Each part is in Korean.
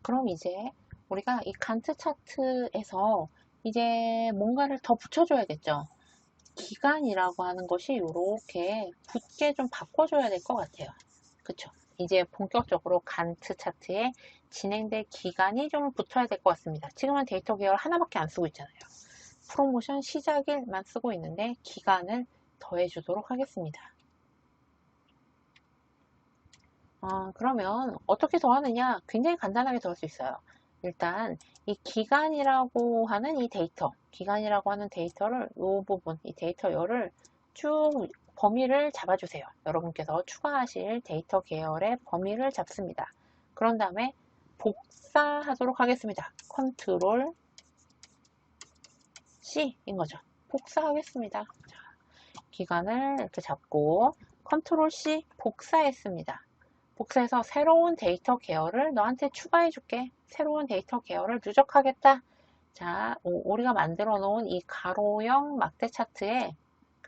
그럼 이제 우리가 이 간트 차트에서 이제 뭔가를 더 붙여줘야겠죠. 기간이라고 하는 것이 이렇게 붙게 좀 바꿔줘야 될 것 같아요. 그쵸? 이제 본격적으로 간트 차트에 진행될 기간이 좀 붙어야 될 것 같습니다. 지금은 데이터 계열 하나밖에 안 쓰고 있잖아요. 프로모션 시작일만 쓰고 있는데 기간을 더해주도록 하겠습니다. 그러면 어떻게 더하느냐? 굉장히 간단하게 더할 수 있어요. 일단 이 기간이라고 하는 이 데이터, 기간이라고 하는 데이터를 이 부분, 이 데이터열을 쭉 범위를 잡아주세요. 여러분께서 추가하실 데이터 계열의 범위를 잡습니다. 그런 다음에 복사하도록 하겠습니다. 컨트롤 C인 거죠. 복사하겠습니다. 자, 기간을 이렇게 잡고 컨트롤 C 복사했습니다. 복사해서 새로운 데이터 계열을 너한테 추가해 줄게. 새로운 데이터 계열을 누적하겠다. 자, 우리가 만들어 놓은 이 가로형 막대 차트에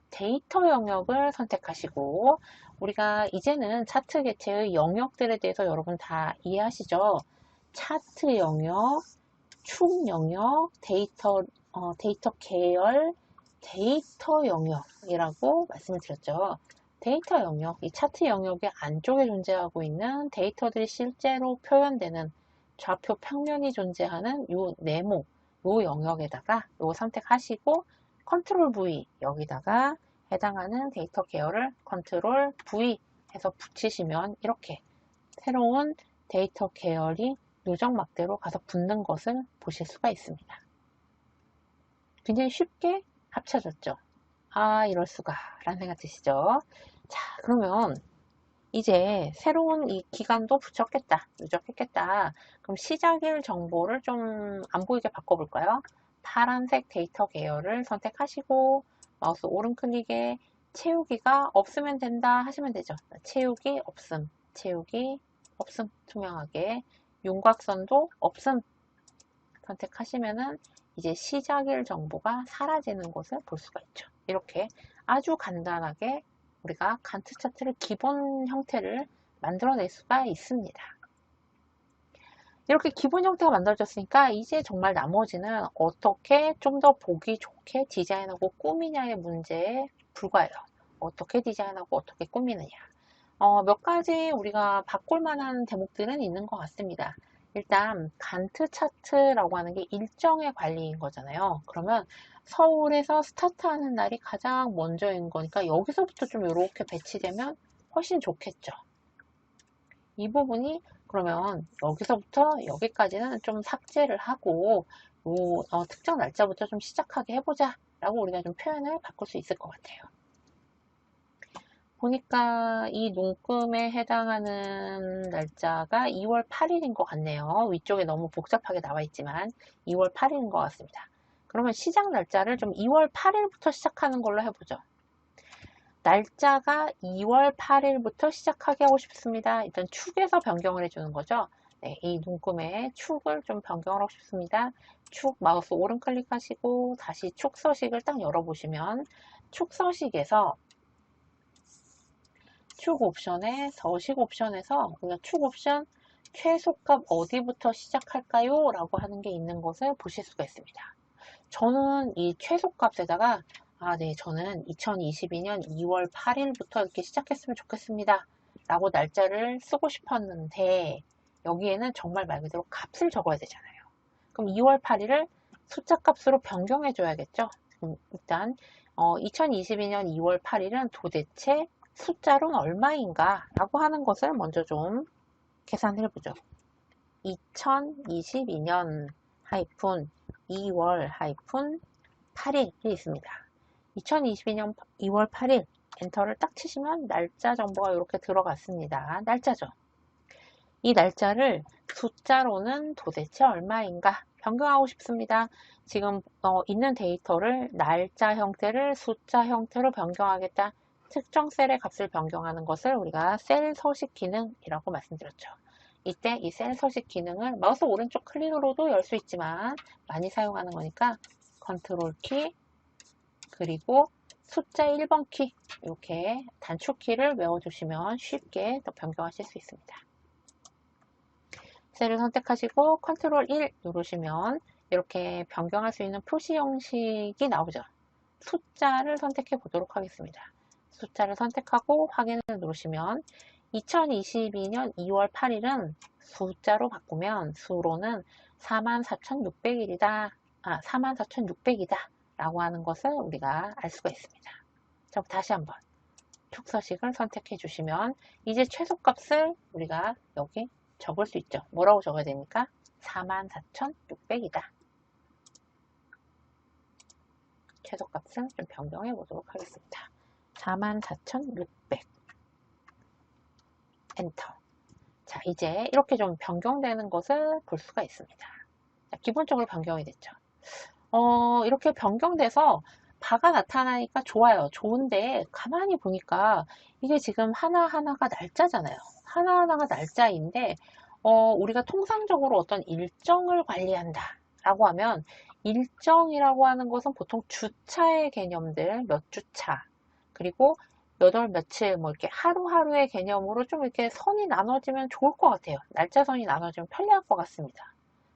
데이터 영역을 선택하시고, 우리가 이제는 차트 개체의 영역들에 대해서 여러분 다 이해하시죠? 차트 영역, 축 영역, 데이터 계열, 데이터 영역이라고 말씀을 드렸죠. 데이터 영역, 이 차트 영역의 안쪽에 존재하고 있는 데이터들이 실제로 표현되는 좌표 평면이 존재하는 요 네모, 요 영역에다가 요 선택하시고 컨트롤 V 여기다가 해당하는 데이터 계열을 컨트롤 V 해서 붙이시면 이렇게 새로운 데이터 계열이 누적 막대로 가서 붙는 것을 보실 수가 있습니다. 굉장히 쉽게 합쳐졌죠. 아, 이럴 수가 라는 생각 드시죠? 자, 그러면 이제 새로운 이 기간도 붙였겠다, 누적했겠다. 그럼 시작일 정보를 좀 안 보이게 바꿔볼까요? 파란색 데이터 계열을 선택하시고 마우스 오른클릭에 채우기가 없으면 된다 하시면 되죠. 채우기 없음, 채우기 없음, 투명하게 윤곽선도 없음 선택하시면은 이제 시작일 정보가 사라지는 것을 볼 수가 있죠. 이렇게 아주 간단하게 우리가 간트 차트를 기본 형태를 만들어낼 수가 있습니다. 이렇게 기본 형태가 만들어졌으니까 이제 정말 나머지는 어떻게 좀 더 보기 좋게 디자인하고 꾸미냐의 문제에 불과해요. 어떻게 디자인하고 어떻게 꾸미느냐. 몇 가지 우리가 바꿀 만한 대목들은 있는 것 같습니다. 일단 간트 차트라고 하는 게 일정의 관리인 거잖아요. 그러면 서울에서 스타트하는 날이 가장 먼저인 거니까 여기서부터 좀 이렇게 배치되면 훨씬 좋겠죠. 이 부분이 그러면 여기서부터 여기까지는 좀 삭제를 하고 특정 날짜부터 좀 시작하게 해보자 라고 우리가 좀 표현을 바꿀 수 있을 것 같아요. 보니까 이 눈금에 해당하는 날짜가 2월 8일인 것 같네요. 위쪽에 너무 복잡하게 나와 있지만 2월 8일인 것 같습니다. 그러면 시작 날짜를 좀 2월 8일부터 시작하는 걸로 해보죠. 날짜가 2월 8일부터 시작하게 하고 싶습니다. 일단 축에서 변경을 해주는 거죠. 네, 이 눈금의 축을 좀 변경을 하고 싶습니다. 축 마우스 오른 클릭하시고 다시 축 서식을 딱 열어보시면 축 서식에서 축 옵션에 서식 옵션에서 우리가 축 옵션 최소값 어디부터 시작할까요? 라고 하는 게 있는 것을 보실 수가 있습니다. 저는 이 최소값에다가 네, 저는 2022년 2월 8일부터 이렇게 시작했으면 좋겠습니다. 라고 날짜를 쓰고 싶었는데 여기에는 정말 말 그대로 값을 적어야 되잖아요. 그럼 2월 8일을 숫자 값으로 변경해 줘야겠죠. 일단 2022년 2월 8일은 도대체 숫자로는 얼마인가 라고 하는 것을 먼저 좀 계산을 해보죠. 2022년 하이픈 2월 하이픈 8일이 있습니다. 2022년 2월 8일 엔터를 딱 치시면 날짜 정보가 이렇게 들어갔습니다. 날짜죠. 이 날짜를 숫자로는 도대체 얼마인가 변경하고 싶습니다. 지금 있는 데이터를 날짜 형태를 숫자 형태로 변경하겠다. 특정 셀의 값을 변경하는 것을 우리가 셀 서식 기능이라고 말씀드렸죠. 이때 이 셀 서식 기능을 마우스 오른쪽 클릭으로도 열 수 있지만 많이 사용하는 거니까 컨트롤 키 그리고 숫자 1번 키 이렇게 단축키를 외워주시면 쉽게 또 변경하실 수 있습니다. 셀을 선택하시고 컨트롤 1 누르시면 이렇게 변경할 수 있는 표시 형식이 나오죠. 숫자를 선택해 보도록 하겠습니다. 숫자를 선택하고 확인을 누르시면 2022년 2월 8일은 숫자로 바꾸면 수로는 44,600일이다. 44,600이다. 라고 하는 것을 우리가 알 수가 있습니다. 자, 다시 한번 축서식을 선택해 주시면 이제 최소값을 우리가 여기 적을 수 있죠. 뭐라고 적어야 됩니까? 44,600이다. 최소값을 좀 변경해 보도록 하겠습니다. 44,600 엔터. 자, 이제 이렇게 좀 변경되는 것을 볼 수가 있습니다. 자, 기본적으로 변경이 됐죠. 이렇게 변경돼서 바가 나타나니까 좋아요. 좋은데 가만히 보니까 이게 지금 하나하나가 날짜잖아요. 하나하나가 날짜인데 우리가 통상적으로 어떤 일정을 관리한다 라고 하면 일정이라고 하는 것은 보통 주차의 개념들, 몇 주차, 그리고 몇 월 며칠, 뭐 이렇게 하루하루의 개념으로 좀 이렇게 선이 나눠지면 좋을 것 같아요. 날짜선이 나눠지면 편리할 것 같습니다.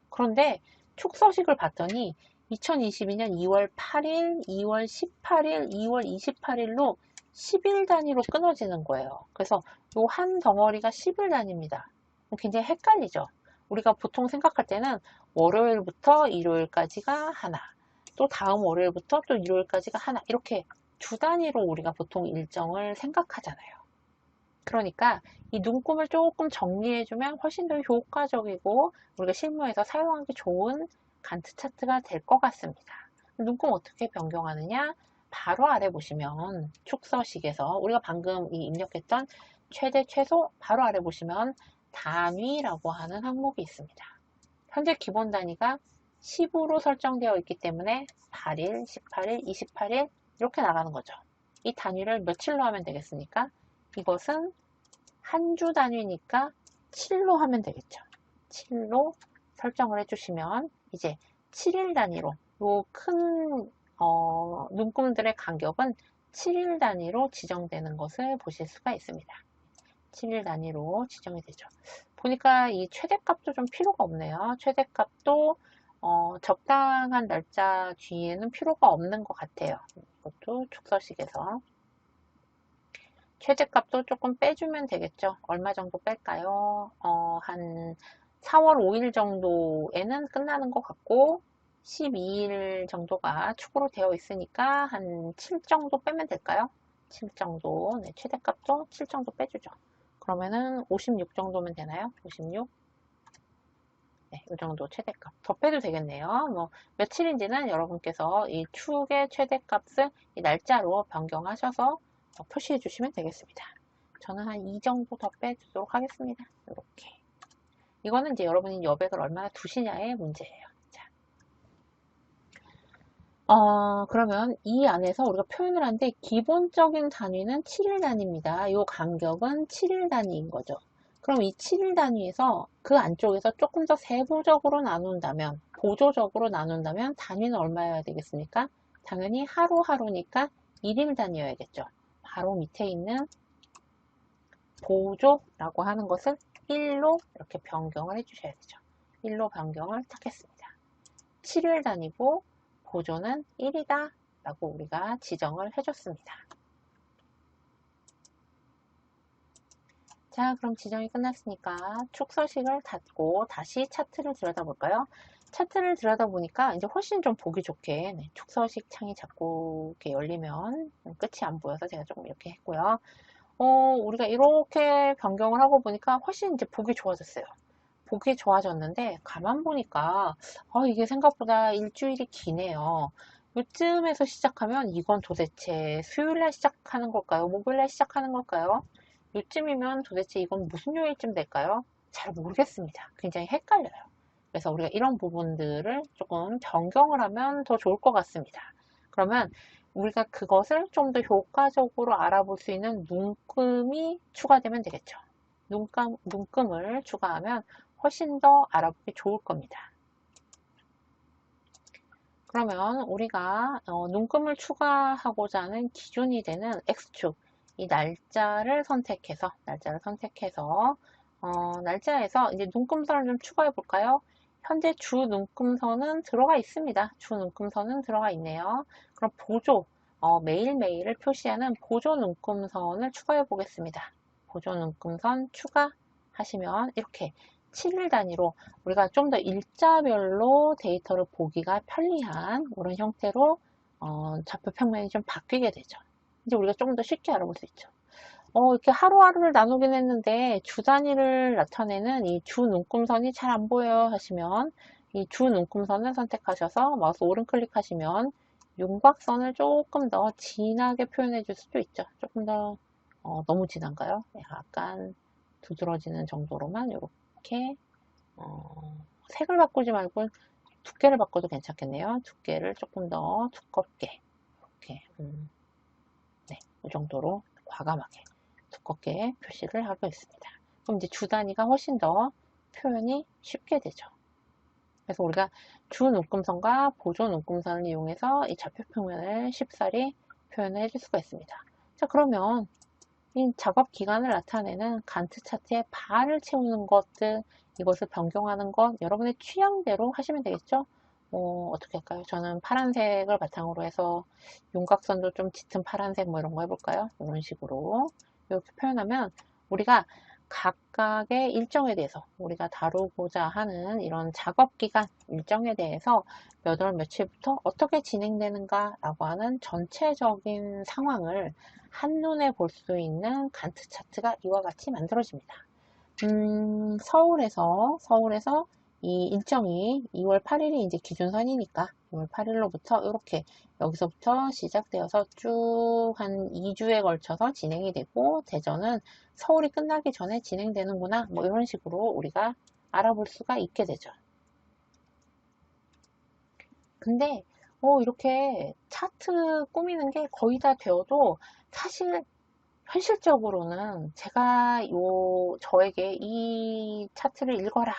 그런데 축서식을 봤더니 2022년 2월 8일, 2월 18일, 2월 28일로 10일 단위로 끊어지는 거예요. 그래서 이 한 덩어리가 10일 단위입니다. 굉장히 헷갈리죠. 우리가 보통 생각할 때는 월요일부터 일요일까지가 하나, 또 다음 월요일부터 또 일요일까지가 하나, 이렇게 주 단위로 우리가 보통 일정을 생각하잖아요. 그러니까 이 눈금을 조금 정리해주면 훨씬 더 효과적이고 우리가 실무에서 사용하기 좋은 간트 차트가 될 것 같습니다. 눈금 어떻게 변경하느냐? 바로 아래 보시면 축서식에서 우리가 방금 입력했던 최대 최소 바로 아래 보시면 단위라고 하는 항목이 있습니다. 현재 기본 단위가 10으로 설정되어 있기 때문에 8일, 18일, 28일 이렇게 나가는 거죠. 이 단위를 며칠로 하면 되겠습니까? 이것은 한 주 단위니까 7로 하면 되겠죠. 7로 설정을 해주시면 이제 7일 단위로 요 큰 눈금들의 간격은 7일 단위로 지정되는 것을 보실 수가 있습니다. 7일 단위로 지정이 되죠. 보니까 이 최대값도 좀 필요가 없네요. 최대값도 적당한 날짜 뒤에는 필요가 없는 것 같아요. 이것도 축서식에서 최대값도 조금 빼주면 되겠죠. 얼마 정도 뺄까요? 한 4월 5일 정도에는 끝나는 것 같고 12일 정도가 추가로 되어 있으니까 한 7 정도 빼면 될까요? 7 정도. 네, 최대값도 7 정도 빼주죠. 그러면은 56 정도면 되나요? 56? 네, 이 정도 최대값. 더 빼도 되겠네요. 뭐 며칠인지는 여러분께서 이 축의 최대값을 이 날짜로 변경하셔서 표시해 주시면 되겠습니다. 저는 한 2 정도 더 빼주도록 하겠습니다. 이렇게. 이거는 이제 여러분이 여백을 얼마나 두시냐의 문제예요. 자. 그러면 이 안에서 우리가 표현을 하는데 기본적인 단위는 7일 단위입니다. 이 간격은 7일 단위인 거죠. 그럼 이 7일 단위에서 그 안쪽에서 조금 더 세부적으로 나눈다면, 보조적으로 나눈다면 단위는 얼마여야 되겠습니까? 당연히 하루하루니까 1일 단위여야겠죠. 바로 밑에 있는 보조라고 하는 것을 1로 이렇게 변경을 해주셔야 되죠. 1로 변경을 딱 했습니다. 7일 단위고 보조는 1이다 라고 우리가 지정을 해줬습니다. 자, 그럼 지정이 끝났으니까 축서식을 닫고 다시 차트를 들여다볼까요? 차트를 들여다보니까 이제 훨씬 좀 보기 좋게 축서식 창이 자꾸 이렇게 열리면 끝이 안 보여서 제가 조금 이렇게 했고요. 우리가 이렇게 변경을 하고 보니까 훨씬 이제 보기 좋아졌어요. 보기 좋아졌는데 가만 보니까 이게 생각보다 일주일이 기네요. 요쯤에서 시작하면 이건 도대체 수요일날 시작하는 걸까요? 목요일날 시작하는 걸까요? 요쯤이면 도대체 이건 무슨 요일쯤 될까요? 잘 모르겠습니다. 굉장히 헷갈려요. 그래서 우리가 이런 부분들을 조금 변경을 하면 더 좋을 것 같습니다. 그러면 우리가 그것을 좀 더 효과적으로 알아볼 수 있는 눈금이 추가되면 되겠죠. 눈금을 추가하면 훨씬 더 알아보기 좋을 겁니다. 그러면 우리가 눈금을 추가하고자 하는 기준이 되는 X축, 이 날짜를 선택해서 날짜에서 이제 눈금선을 좀 추가해 볼까요? 현재 주 눈금선은 들어가 있습니다. 주 눈금선은 들어가 있네요. 그럼 보조, 매일매일을 표시하는 보조 눈금선을 추가해 보겠습니다. 보조 눈금선 추가하시면 이렇게 7일 단위로 우리가 좀 더 일자별로 데이터를 보기가 편리한 그런 형태로 좌표 평면이 좀 바뀌게 되죠. 이제 우리가 좀 더 쉽게 알아볼 수 있죠. 이렇게 하루하루를 나누긴 했는데 주 단위를 나타내는 이 주 눈금선이 잘 안 보여요 하시면 이 주 눈금선을 선택하셔서 마우스 오른 클릭하시면 윤곽선을 조금 더 진하게 표현해 줄 수도 있죠. 조금 더 너무 진한가요? 약간 두드러지는 정도로만 이렇게 색을 바꾸지 말고 두께를 바꿔도 괜찮겠네요. 두께를 조금 더 두껍게 이렇게 네, 이 정도로 과감하게 두껍게 표시를 하고 있습니다. 그럼 이제 주 단위가 훨씬 더 표현이 쉽게 되죠. 그래서 우리가 주 눈금선과 보조 눈금선을 이용해서 이 좌표 평면을 쉽사리 표현을 해줄 수가 있습니다. 자, 그러면 이 작업 기간을 나타내는 간트 차트에 바를 채우는 것들, 이것을 변경하는 것 여러분의 취향대로 하시면 되겠죠. 어떻게 할까요? 저는 파란색을 바탕으로 해서 윤곽선도 좀 짙은 파란색 뭐 이런 거 해볼까요? 이런 식으로 이렇게 표현하면 우리가 각각의 일정에 대해서 우리가 다루고자 하는 이런 작업 기간 일정에 대해서 몇 월 며칠부터 어떻게 진행되는가 라고 하는 전체적인 상황을 한눈에 볼 수 있는 간트 차트가 이와 같이 만들어집니다. 서울에서 이 일정이 2월 8일이 이제 기준선이니까 2월 8일로부터 이렇게 여기서부터 시작되어서 쭉 한 2주에 걸쳐서 진행이 되고 대전은 서울이 끝나기 전에 진행되는구나 뭐 이런 식으로 우리가 알아볼 수가 있게 되죠. 근데 이렇게 차트 꾸미는 게 거의 다 되어도 사실 현실적으로는 제가 저에게 이 차트를 읽어라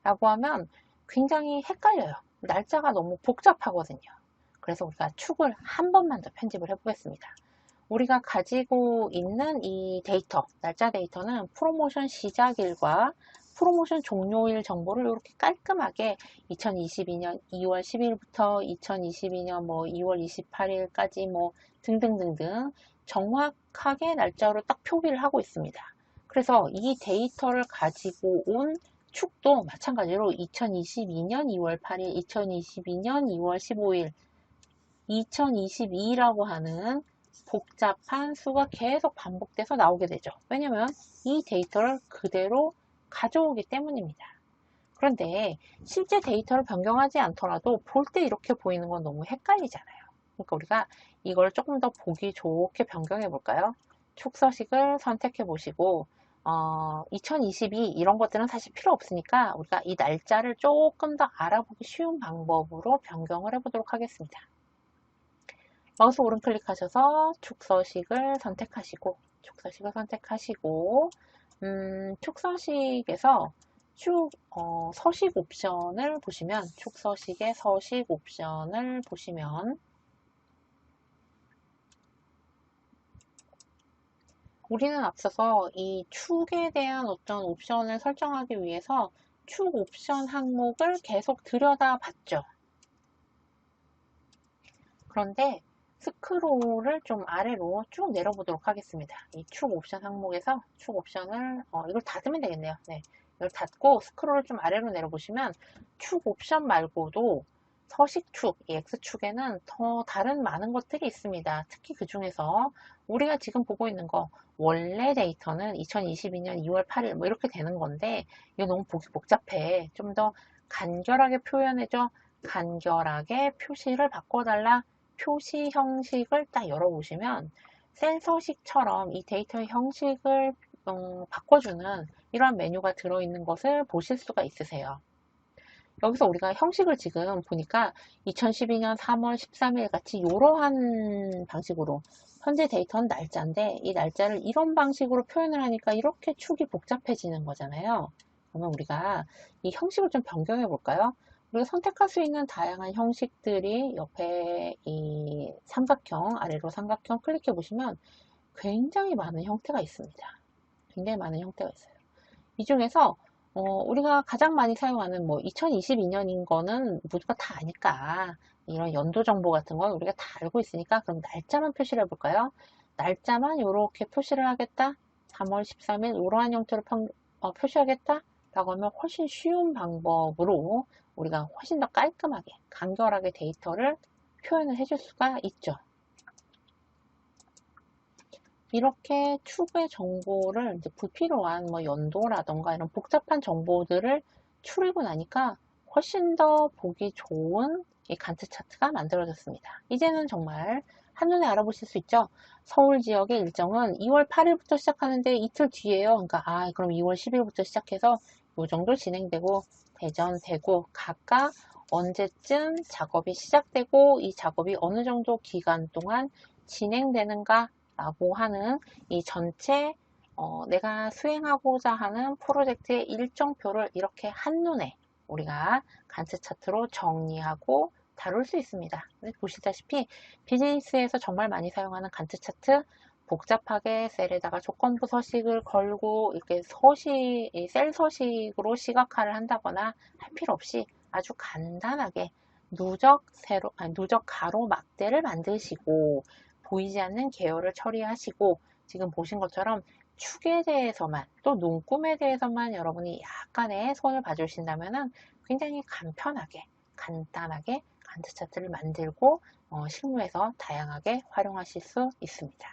라고 하면 굉장히 헷갈려요. 날짜가 너무 복잡하거든요. 그래서 우리가 축을 한 번만 더 편집을 해보겠습니다. 우리가 가지고 있는 이 데이터, 날짜 데이터는 프로모션 시작일과 프로모션 종료일 정보를 이렇게 깔끔하게 2022년 2월 10일부터 2022년 뭐 2월 28일까지 뭐 등등등등 정확하게 날짜로 딱 표기를 하고 있습니다. 그래서 이 데이터를 가지고 온 축도 마찬가지로 2022년 2월 8일, 2022년 2월 15일, 2022라고 하는 복잡한 수가 계속 반복돼서 나오게 되죠. 왜냐면 이 데이터를 그대로 가져오기 때문입니다. 그런데 실제 데이터를 변경하지 않더라도 볼 때 이렇게 보이는 건 너무 헷갈리잖아요. 그러니까 우리가 이걸 조금 더 보기 좋게 변경해 볼까요? 축서식을 선택해 보시고 2022 이런 것들은 사실 필요 없으니까 우리가 이 날짜를 조금 더 알아보기 쉬운 방법으로 변경을 해 보도록 하겠습니다. 마우스 오른 클릭하셔서 축서식을 선택하시고 축서식에서 서식 옵션을 보시면 축서식의 서식 옵션을 보시면 우리는 앞서서 이 축에 대한 어떤 옵션을 설정하기 위해서 축 옵션 항목을 계속 들여다봤죠. 그런데 스크롤을 좀 아래로 쭉 내려보도록 하겠습니다. 이 축 옵션 항목에서 축 옵션을 이걸 닫으면 되겠네요. 네, 이걸 닫고 스크롤을 좀 아래로 내려보시면 축 옵션 말고도 서식축, 이 X축에는 더 다른 많은 것들이 있습니다. 특히 그 중에서 우리가 지금 보고 있는 거 원래 데이터는 2022년 2월 8일 뭐 이렇게 되는 건데 이거 너무 보기 복잡해. 좀 더 간결하게 표현해줘. 간결하게 표시를 바꿔달라. 표시 형식을 딱 열어보시면 셀 서식처럼 이 데이터의 형식을 바꿔주는 이러한 메뉴가 들어있는 것을 보실 수가 있으세요. 여기서 우리가 형식을 지금 보니까 2012년 3월 13일 같이 이러한 방식으로 현재 데이터는 날짜인데 이 날짜를 이런 방식으로 표현을 하니까 이렇게 축이 복잡해지는 거잖아요. 그러면 우리가 이 형식을 좀 변경해 볼까요? 우리가 선택할 수 있는 다양한 형식들이 옆에 이 삼각형, 아래로 삼각형 클릭해 보시면 굉장히 많은 형태가 있습니다. 굉장히 많은 형태가 있어요. 이 중에서 우리가 가장 많이 사용하는 2022년인 거는 모두가 다 아니까 이런 연도 정보 같은 건 우리가 다 알고 있으니까 그럼 날짜만 표시를 해볼까요? 날짜만 이렇게 표시를 하겠다. 3월 13일 이러한 형태로 표시하겠다 라고 하면 훨씬 쉬운 방법으로 우리가 훨씬 더 깔끔하게 간결하게 데이터를 표현을 해줄 수가 있죠. 이렇게 추후의 정보를 이제 불필요한 연도라던가 이런 복잡한 정보들을 추리고 나니까 훨씬 더 보기 좋은 이 간트 차트가 만들어졌습니다. 이제는 정말 한눈에 알아보실 수 있죠. 서울 지역의 일정은 2월 8일부터 시작하는데 이틀 뒤에요. 그러니까 그럼 2월 10일부터 시작해서 이 정도 진행되고 대전, 대구 각각 언제쯤 작업이 시작되고 이 작업이 어느 정도 기간 동안 진행되는가 라고 하는 이 전체 내가 수행하고자 하는 프로젝트의 일정표를 이렇게 한눈에 우리가 간트 차트로 정리하고 다룰 수 있습니다. 보시다시피 비즈니스에서 정말 많이 사용하는 간트 차트 복잡하게 셀에다가 조건부 서식을 걸고 이렇게 셀 서식으로 시각화를 한다거나 할 필요 없이 아주 간단하게 누적 가로 막대를 만드시고 보이지 않는 계열을 처리하시고 지금 보신 것처럼 축에 대해서만 또 눈금에 대해서만 여러분이 약간의 손을 봐주신다면 굉장히 간편하게 간단하게 간트 차트를 만들고 실무에서 다양하게 활용하실 수 있습니다.